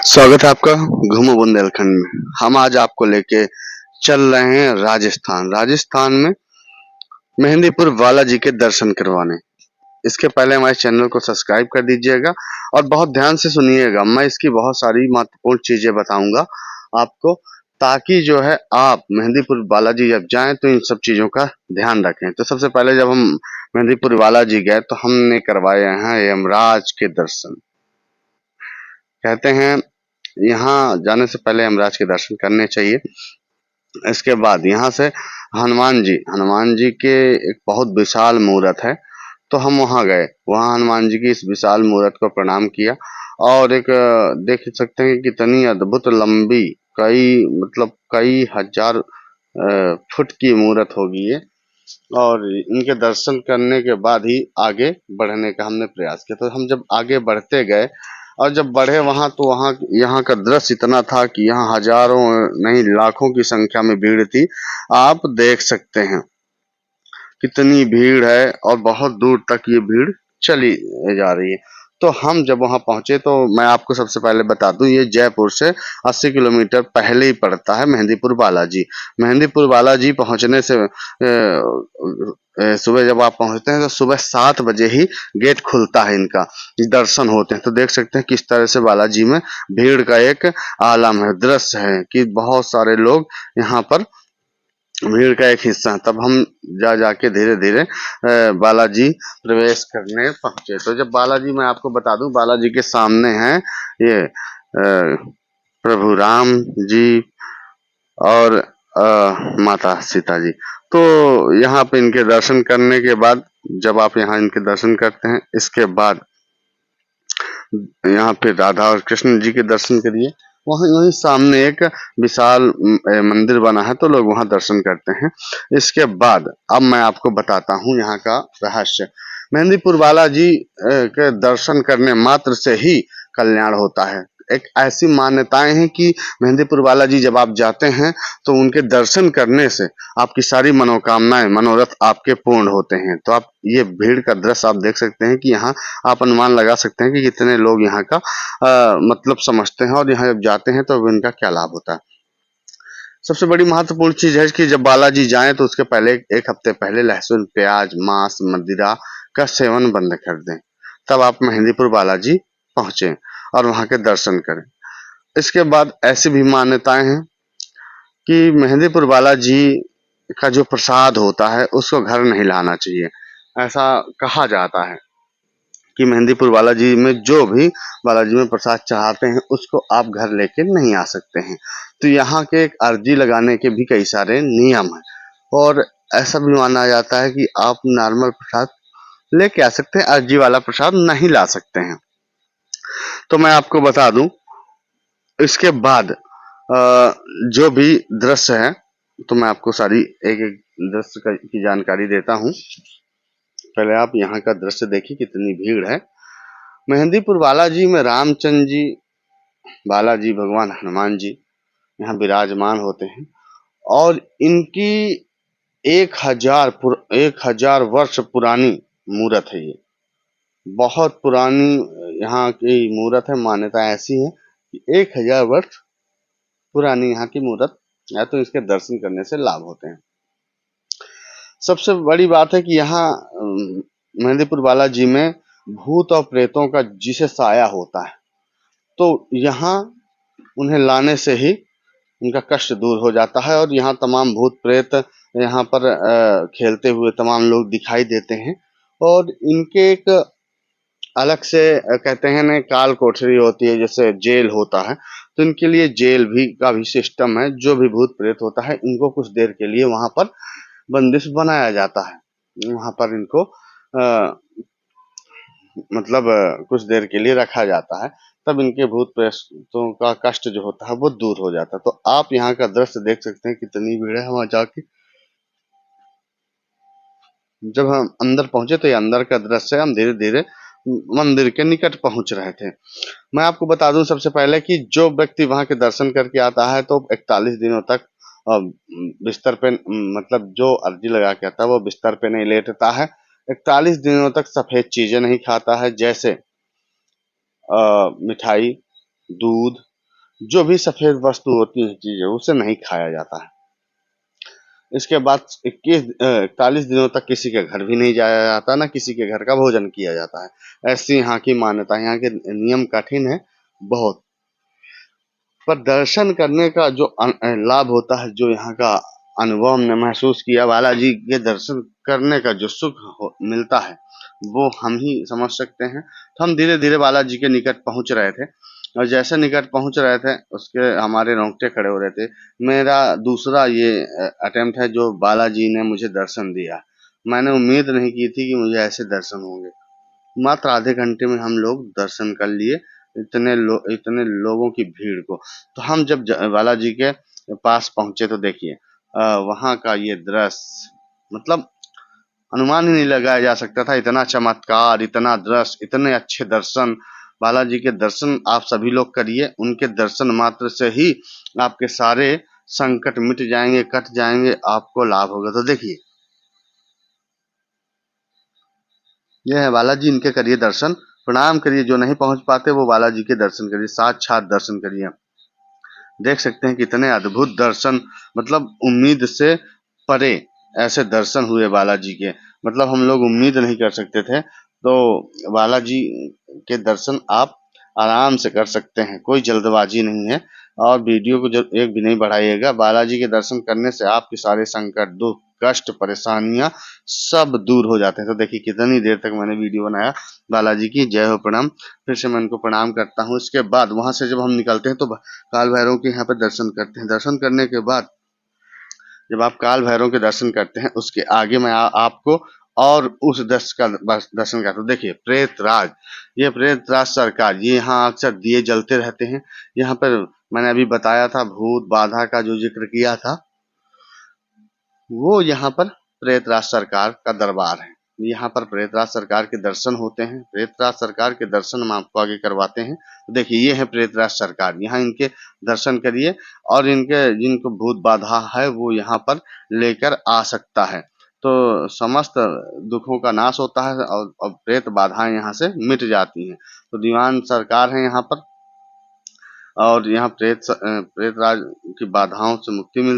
स्वागत है आपका घूमो बुंदेलखंड में। हम आज आपको लेके चल रहे हैं राजस्थान। राजस्थान में मेहंदीपुर बालाजी के दर्शन करवाने। इसके पहले हमारे चैनल को सब्सक्राइब कर दीजिएगा और बहुत ध्यान से सुनिएगा। मैं इसकी बहुत सारी महत्वपूर्ण चीजें बताऊंगा आपको, ताकि जो है आप मेहंदीपुर बालाजी जब जाएं तो इन सब चीजों का ध्यान रखें। तो सबसे पहले जब हम मेहंदीपुर बालाजी गए तो हमने करवाए हैं यमराज के दर्शन। कहते हैं यहाँ जाने से पहले यमराज के दर्शन करने चाहिए। इसके बाद यहाँ से हनुमान जी के एक बहुत विशाल मूर्त है, तो हम वहाँ गए। वहाँ हनुमान जी की इस विशाल मूर्त को प्रणाम किया और एक देख सकते हैं कितनी अद्भुत लंबी, कई हजार फुट की मूर्त होगी ये। और इनके दर्शन करने के बाद ही आगे बढ़ने का हमने प्रयास किया। तो हम जब आगे बढ़ते गए और जब बढ़े वहां, तो वहां यहाँ का दृश्य इतना था कि यहाँ हजारों नहीं लाखों की संख्या में भीड़ थी। आप देख सकते हैं कितनी भीड़ है और बहुत दूर तक ये भीड़ चली जा रही है। तो हम जब वहां पहुंचे तो मैं आपको सबसे पहले बता दूं, ये जयपुर से 80 किलोमीटर पहले ही पड़ता है मेहंदीपुर बालाजी। मेहंदीपुर बालाजी पहुंचने से सुबह जब आप पहुंचते हैं तो सुबह 7 बजे ही गेट खुलता है, इनका दर्शन होते हैं। तो देख सकते हैं किस तरह से बालाजी में भीड़ का एक आलम है, दृश्य है कि बहुत सारे लोग यहाँ पर भीड़ का एक हिस्सा है। तब हम जा जाके धीरे धीरे बालाजी प्रवेश करने पहुंचे। तो जब बालाजी, मैं आपको बता दूं, बालाजी के सामने है ये प्रभु राम जी और माता सीता जी। तो यहाँ पे इनके दर्शन करने के बाद, जब आप यहाँ इनके दर्शन करते हैं, इसके बाद यहाँ पे राधा और कृष्ण जी के दर्शन करिए। वहीं वहीं सामने एक विशाल मंदिर बना है, तो लोग वहां दर्शन करते हैं। इसके बाद अब मैं आपको बताता हूँ यहाँ का रहस्य। मेहंदीपुर बालाजी के दर्शन करने मात्र से ही कल्याण होता है। एक ऐसी मान्यताएं हैं कि मेहंदीपुर बालाजी जब आप जाते हैं तो उनके दर्शन करने से आपकी सारी मनोकामनाएं, मनोरथ आपके पूर्ण होते हैं। तो आप ये भीड़ का दृश्य आप देख सकते हैं कि यहाँ आप अनुमान लगा सकते हैं कि कितने लोग यहाँ का मतलब समझते हैं और यहाँ जब जाते हैं तो इनका क्या लाभ होता है। सबसे बड़ी महत्वपूर्ण चीज है कि जब बालाजी जाएं तो उसके पहले एक हफ्ते पहले लहसुन, प्याज, मांस, मदिरा का सेवन बंद कर दें। तब आप मेहंदीपुर बालाजी पहुंचे और वहां के दर्शन करें। इसके बाद ऐसी भी मान्यताएं हैं कि मेहंदीपुर बालाजी का जो प्रसाद होता है उसको घर नहीं लाना चाहिए। ऐसा कहा जाता है कि मेहंदीपुर बालाजी में जो भी बालाजी में प्रसाद चढ़ाते हैं उसको आप घर लेके नहीं आ सकते हैं। तो यहाँ के एक अर्जी लगाने के भी कई सारे नियम हैं और ऐसा भी माना जाता है कि आप नॉर्मल प्रसाद लेके आ सकते हैं, अर्जी वाला प्रसाद नहीं ला सकते हैं। तो मैं आपको बता दूं, इसके बाद जो भी दृश्य है, तो मैं आपको सारी एक एक दृश्य की जानकारी देता हूँ। पहले आप यहाँ का दृश्य देखिए कितनी भीड़ है। मेहंदीपुर बालाजी में रामचंद्र जी, बालाजी भगवान हनुमान जी यहाँ विराजमान होते हैं और इनकी 1000 वर्ष पुरानी मूर्त है ये। बहुत पुरानी यहाँ की मूर्त है। मान्यता ऐसी है कि 1000 वर्ष पुरानी यहाँ की मूर्त है, तो इसके दर्शन करने से लाभ होते हैं। सबसे बड़ी बात है कि यहाँ मेहंदीपुर बालाजी में भूत और प्रेतों का जिसे साया होता है, तो यहाँ उन्हें लाने से ही उनका कष्ट दूर हो जाता है और यहाँ तमाम भूत प्रेत यहाँ पर खेलते हुए तमाम लोग दिखाई देते हैं। और इनके एक अलग से कहते हैं ना, काल कोठरी होती है, जैसे जेल होता है, तो इनके लिए जेल भी का भी सिस्टम है। जो भी भूत प्रेत होता है इनको कुछ देर के लिए वहां पर बंदिश बनाया जाता है। वहां पर इनको कुछ देर के लिए रखा जाता है, तब इनके भूत प्रेतों का कष्ट जो होता है वो दूर हो जाता है। तो आप यहाँ का दृश्य देख सकते हैं कितनी भीड़ है। वहां जाके जब हम अंदर पहुंचे तो ये अंदर का दृश्य है। हम धीरे धीरे मंदिर के निकट पहुंच रहे थे। मैं आपको बता दूं सबसे पहले कि जो व्यक्ति वहां के दर्शन करके आता है तो 41 दिनों तक बिस्तर पे, जो अर्जी लगा के आता है वो बिस्तर पे नहीं लेटता है। 41 दिनों तक सफेद चीजें नहीं खाता है, जैसे मिठाई, दूध, जो भी सफेद वस्तु होती है चीजें उसे नहीं खाया जाता है। इसके बाद 41 दिनों तक किसी के घर भी नहीं जाया जाता, ना किसी के घर का भोजन किया जाता है। ऐसी यहाँ की मान्यता है। यहाँ के नियम कठिन है बहुत, पर दर्शन करने का जो लाभ होता है, जो यहाँ का अनुभव हमने महसूस किया, बालाजी के दर्शन करने का जो सुख मिलता है वो हम ही समझ सकते हैं। तो हम धीरे धीरे बालाजी के निकट पहुंच रहे थे, और जैसे निकट पहुंच रहे थे उसके हमारे रोंगटे खड़े हो रहे थे। मेरा दूसरा ये अटेम्प्ट है जो बालाजी ने मुझे दर्शन दिया। मैंने उम्मीद नहीं की थी कि मुझे ऐसे दर्शन होंगे। मात्र आधे घंटे में हम लोग दर्शन कर लिए, इतने लोगों की भीड़ को। तो हम जब बालाजी के पास पहुंचे तो देखिए वहां का ये दृश्य, मतलब अनुमान ही नहीं लगाया जा सकता था। इतना चमत्कार, इतना दृश्य, इतने अच्छे दर्शन। बालाजी के दर्शन आप सभी लोग करिए, उनके दर्शन मात्र से ही आपके सारे संकट मिट जाएंगे, कट जाएंगे, आपको लाभ होगा। तो देखिए ये है बालाजी, इनके करिए दर्शन, प्रणाम करिए। जो नहीं पहुंच पाते वो बालाजी के दर्शन करिए, साक्षात दर्शन करिए। देख सकते हैं कितने अद्भुत दर्शन, मतलब उम्मीद से परे ऐसे दर्शन हुए बालाजी के। मतलब हम लोग उम्मीद नहीं कर सकते थे। तो बालाजी के दर्शन आप आराम से कर सकते हैं, कोई जल्दबाजी नहीं है। और वीडियो को जब एक भी नहीं बढ़ाइएगा। बालाजी के दर्शन करने से आपके सारे संकट, दुख, कष्ट, परेशानियां सब दूर हो जाते हैं। तो देखिए कितनी देर तक मैंने वीडियो बनाया। बालाजी की जय हो, प्रणाम। फिर से मैं उनको प्रणाम करता हूँ। इसके बाद वहां से जब हम निकलते हैं तो काल भैरव के यहाँ पे दर्शन करते हैं। दर्शन करने के बाद जब आप काल भैरव के दर्शन करते हैं, उसके आगे मैं आपको और उस दर्श का दर्शन करता हूँ। देखिए प्रेत राज, ये प्रेत राज सरकार, ये यहाँ अक्सर दिए जलते रहते हैं। यहाँ पर मैंने अभी बताया था भूत बाधा का जो जिक्र किया था, वो यहाँ पर प्रेतराज सरकार का दरबार है। यहाँ पर प्रेतराज सरकार के दर्शन होते हैं। प्रेतराज सरकार के दर्शन हम आपको आगे करवाते हैं। तो देखिए ये है प्रेतराज सरकार, यहाँ इनके दर्शन करिए। और इनके जिनको भूत बाधा है वो यहाँ पर लेकर आ सकता है, तो समस्त दुखों का नाश होता है और प्रेत बाधाएं यहाँ से मिट जाती हैं। तो दीवान सरकार है यहाँ पर, और यहाँ प्रेतराज की बाधाओं से मुक्ति मिलती है।